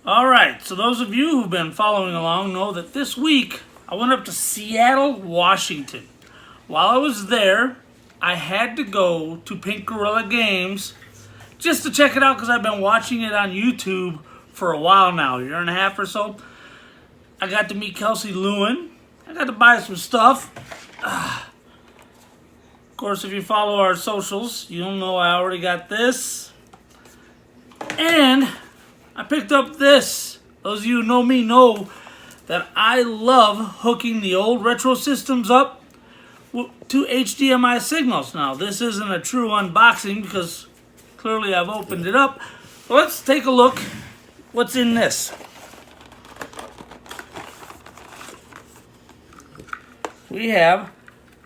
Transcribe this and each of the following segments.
Alright, so those of you who've been following along know that this week I went up to Seattle, Washington. While I was there, I had to go to Pink Gorilla Games just to check it out because I've been watching it on YouTube for a while now, a year and a half or so. I got to meet Kelsey Lewin. I got to buy some stuff. Of course, if you follow our socials, you'll know I already got this. And I picked up this. Those of you who know me know that I love hooking the old retro systems up to HDMI signals. Now, this isn't a true unboxing because clearly I've opened it up. But let's take a look what's in this. We have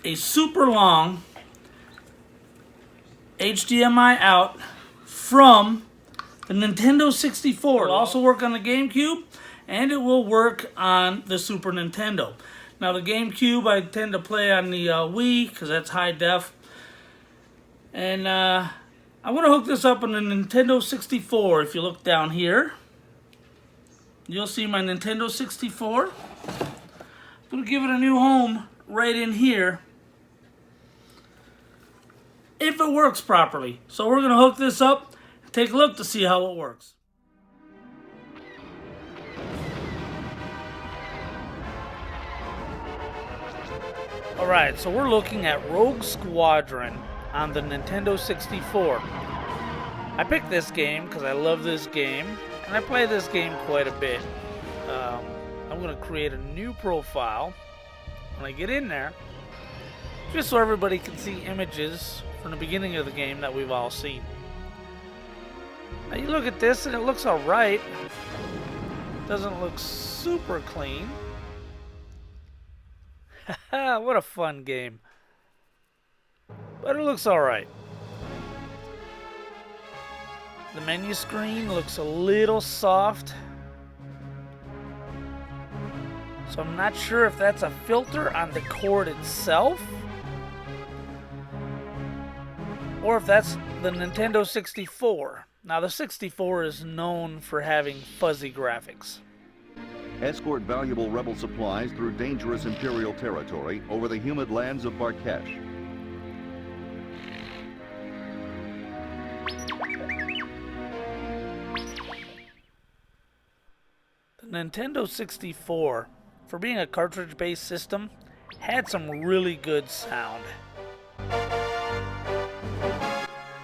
a super long HDMI out from the Nintendo 64. It'll also work on the GameCube, and it will work on the Super Nintendo. Now, the GameCube, I tend to play on the Wii, because that's high def. And I want to hook this up on the Nintendo 64. If you look down here, you'll see my Nintendo 64. I'm going to give it a new home right in here, if it works properly. So we're going to hook this up and take a look to see how it works. Alright, so we're looking at Rogue Squadron on the Nintendo 64. I picked this game because I love this game, and I play this game quite a bit. I'm going to create a new profile when I get in there, just so everybody can see images from the beginning of the game that we've all seen. Now you look at this and it looks alright. Doesn't look super clean. Haha, what a fun game. But it looks alright. The menu screen looks a little soft. So I'm not sure if that's a filter on the cord itself, or if that's the Nintendo 64. Now, the 64 is known for having fuzzy graphics. Escort valuable rebel supplies through dangerous Imperial territory over the humid lands of Barkesh. The Nintendo 64, for being a cartridge-based system, had some really good sound.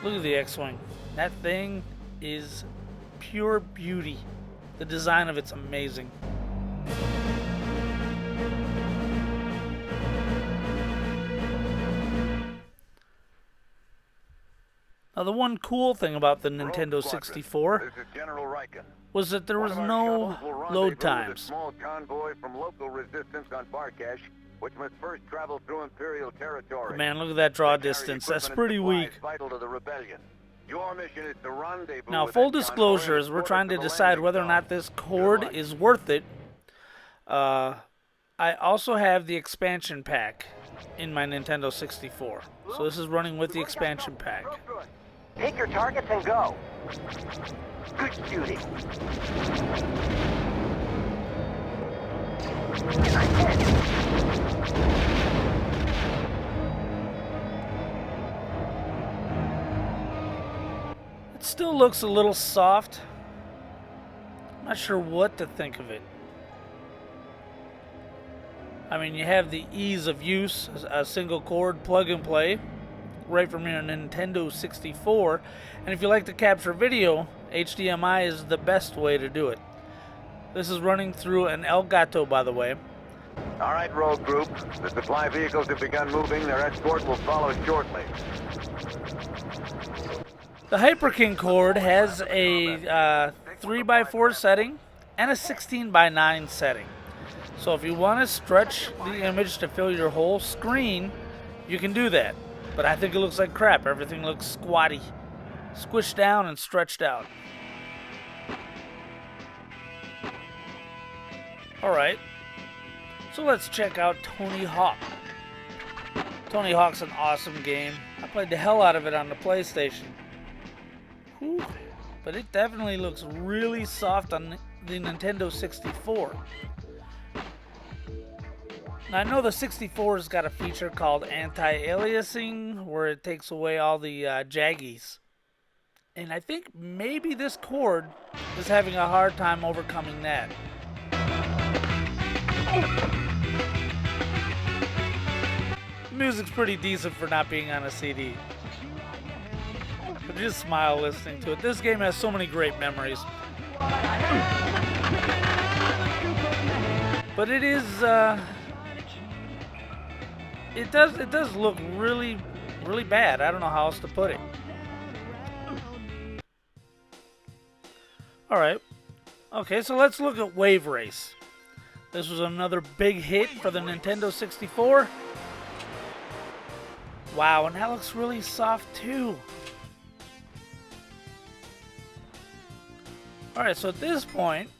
Look at the X-Wing. That thing is pure beauty. The design of it's amazing. Now, the one cool thing about the Nintendo 64 was that there was no load times. Small convoy from local resistance on Barkesh, which must first travel through Imperial territory. Man, look at that draw distance. That's pretty weak. Vital to the rebellion. Your mission is to rendezvous. Now, full disclosure, as we're trying to decide whether or not this cord is worth it, I also have the expansion pack in my Nintendo 64. So this is running with the expansion pack. Take your targets and go. Good shooting. It still looks a little soft. I'm not sure what to think of it. I mean, you have the ease of use, a single cord plug and play, right from your Nintendo 64. And if you like to capture video, HDMI is the best way to do it. This is running through an Elgato, by the way. All right, Rogue Group. The supply vehicles have begun moving. Their escort will follow shortly. The Hyperkin cord has a 3x4 setting and a 16:9 setting. So if you want to stretch the image to fill your whole screen, you can do that. But I think it looks like crap. Everything looks squatty, squished down and stretched out. Alright, so let's check out Tony Hawk. Tony Hawk's an awesome game. I played the hell out of it on the PlayStation. Whew. But it definitely looks really soft on the Nintendo 64. Now I know the 64's got a feature called anti-aliasing, where it takes away all the jaggies. And I think maybe this cord is having a hard time overcoming that. The music's pretty decent for not being on a CD. But just smile listening to it. This game has so many great memories. But it is, it does look really, really bad. I don't know how else to put it. Alright. Okay, so let's look at Wave Race. This was another big hit for the Nintendo 64. Wow, and that looks really soft too. Alright, so at this point...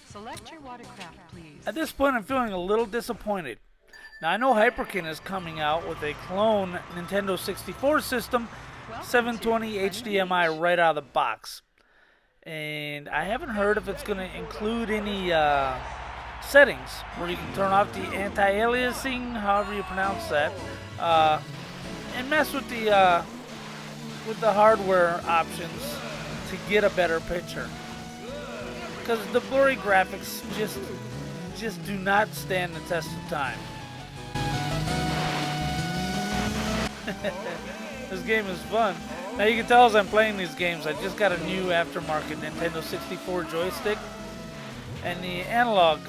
Select your watercraft, please. At this point, I'm feeling a little disappointed. Now, I know Hyperkin is coming out with a clone Nintendo 64 system, 720 HDMI right out of the box. And I haven't heard if it's going to include any settings where you can turn off the anti-aliasing, however you pronounce that, and mess with the hardware options to get a better picture. Because the blurry graphics just do not stand the test of time. This game is fun. Now you can tell as I'm playing these games, I just got a new aftermarket Nintendo 64 joystick. And the analog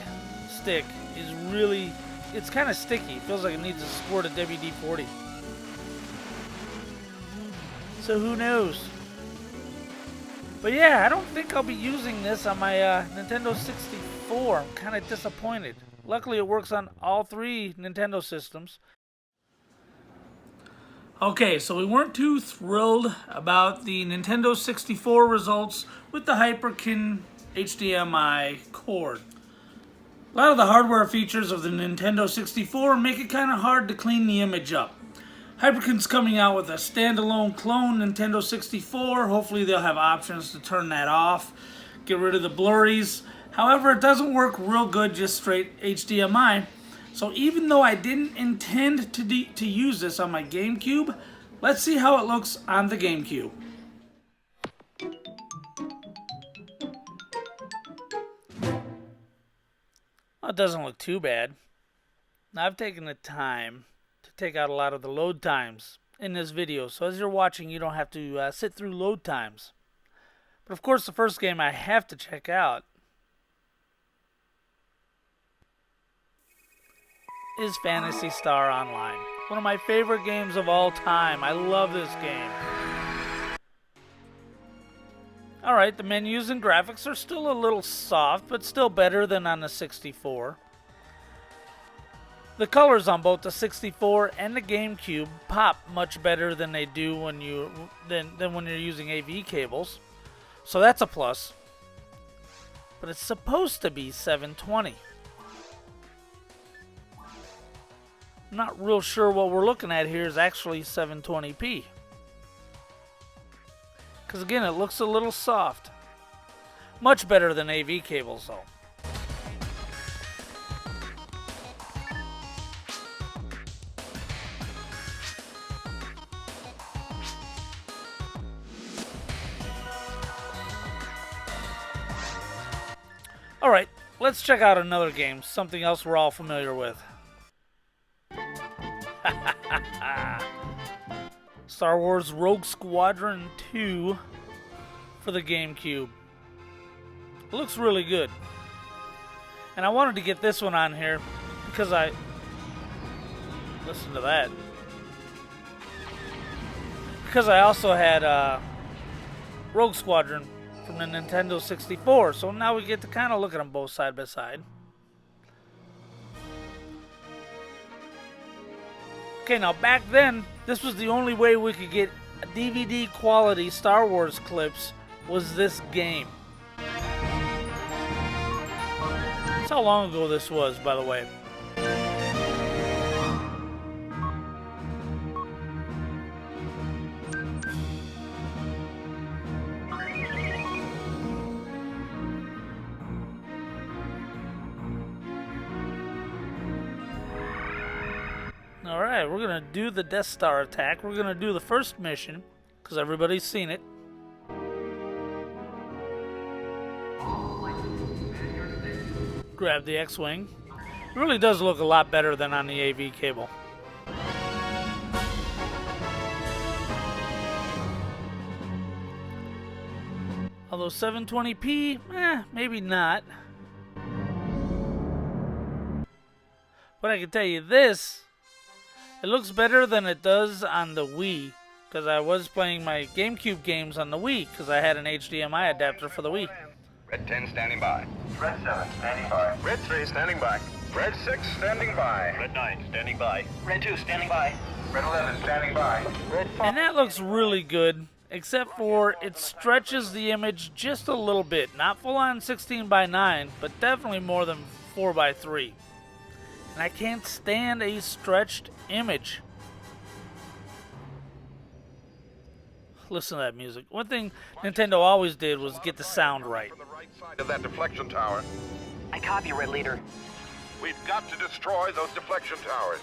stick is really, it's kind of sticky. It feels like it needs a squirt of WD-40. So who knows? But yeah, I don't think I'll be using this on my Nintendo 64. I'm kind of disappointed. Luckily, it works on all three Nintendo systems. Okay, so we weren't too thrilled about the Nintendo 64 results with the Hyperkin HDMI cord. A lot of the hardware features of the Nintendo 64 make it kind of hard to clean the image up. Hyperkin's coming out with a standalone clone Nintendo 64. Hopefully they'll have options to turn that off, get rid of the blurries. However, it doesn't work real good just straight HDMI. So even though I didn't intend to use this on my GameCube, let's see how it looks on the GameCube. Well, it doesn't look too bad. Now, I've taken the time to take out a lot of the load times in this video, so as you're watching, you don't have to sit through load times. But of course, the first game I have to check out is Phantasy Star Online. One of my favorite games of all time. I love this game. Alright, the menus and graphics are still a little soft, but still better than on the 64. The colors on both the 64 and the GameCube pop much better than they do when than when you're using AV cables. So that's a plus. But it's supposed to be 720. I'm not real sure what we're looking at here is actually 720p. Because again, it looks a little soft. Much better than AV cables though. Alright, let's check out another game. Something else we're all familiar with. Star Wars Rogue Squadron 2 for the GameCube. It looks really good. And I wanted to get this one on here because listen to that. Because I also had Rogue Squadron from the Nintendo 64. So now we get to kind of look at them both side by side. Okay, now back then, this was the only way we could get DVD quality Star Wars clips was this game. That's how long ago this was, by the way. Alright, we're going to do the Death Star attack. We're going to do the first mission, because everybody's seen it. Grab the X-Wing. It really does look a lot better than on the AV cable. Although 720p, maybe not. But I can tell you this, it looks better than it does on the Wii, because I was playing my GameCube games on the Wii, because I had an HDMI adapter for the Wii. Red 10 standing by. Red 7 standing by. Red 3 standing by. Red 6 standing by. Red 9 standing by. Red 2 standing by. Red 11 standing by. Red 5. And that looks really good, except for it stretches the image just a little bit. Not full on 16:9, but definitely more than 4:3. And I can't stand a stretched image. Listen to that music. One thing Nintendo always did was get the sound right. The right side of that deflection tower. I copy, Red Leader. We've got to destroy those deflection towers.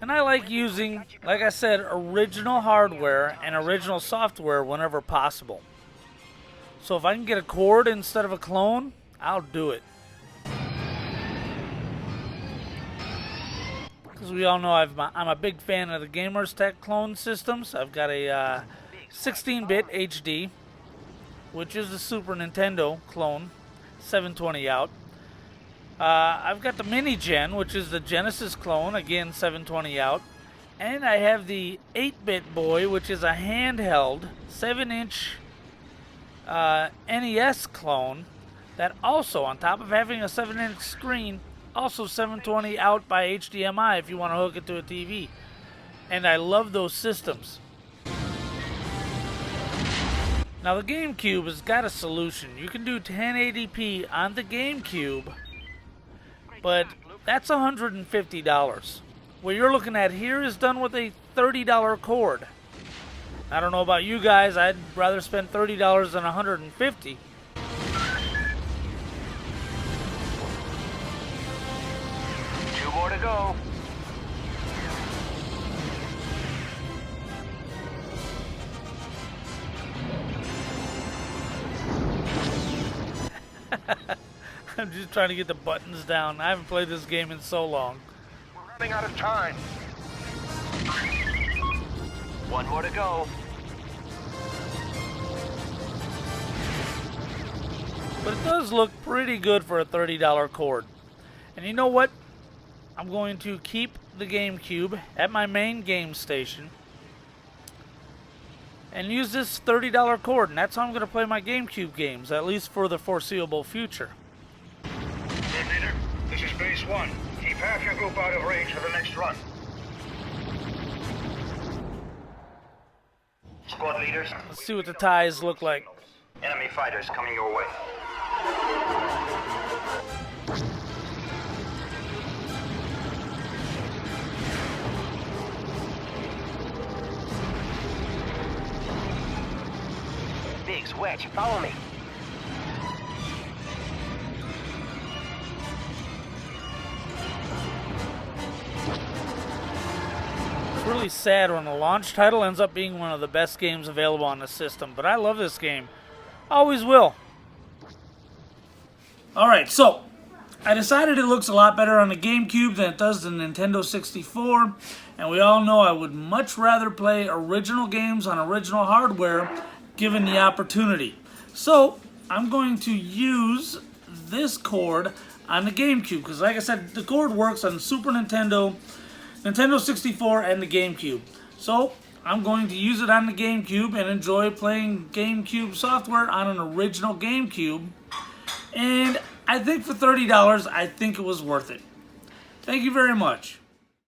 And I like using, like I said, original hardware and original software whenever possible. So if I can get a cord instead of a clone, I'll do it. Because we all know I'm a big fan of the Gamers Tech clone systems. I've got a 16-bit HD, which is the Super Nintendo clone, 720 out. I've got the Mini Gen, which is the Genesis clone, again 720 out. And I have the 8-bit boy, which is a handheld 7-inch NES clone that also, on top of having a 7-inch screen, also 720 out by HDMI if you want to hook it to a TV. And I love those systems. Now the GameCube has got a solution. You can do 1080p on the GameCube, but that's $150. What you're looking at here is done with a $30 cord. I don't know about you guys, I'd rather spend $30 than $150. More to go. I'm just trying to get the buttons down. I haven't played this game in so long. We're running out of time. One more to go. But it does look pretty good for a $30 cord. And you know what? I'm going to keep the GameCube at my main game station and use this $30 cord, and that's how I'm going to play my GameCube games, at least for the foreseeable future. Red Leader, this is Base 1. Keep half your group out of range for the next run. Squad leaders, Let's see what the ties look like. enemy fighters coming your way. Biggs, Wedge, follow me. It's really sad when a launch title ends up being one of the best games available on the system, but I love this game. Always will. Alright, so I decided it looks a lot better on the GameCube than it does the Nintendo 64, and we all know I would much rather play original games on original hardware given the opportunity. So I'm going to use this cord on the GameCube, because like I said, the cord works on Super Nintendo, Nintendo 64, and the GameCube. So I'm going to use it on the GameCube and enjoy playing GameCube software on an original GameCube. And I think for $30, I think it was worth it. Thank you very much.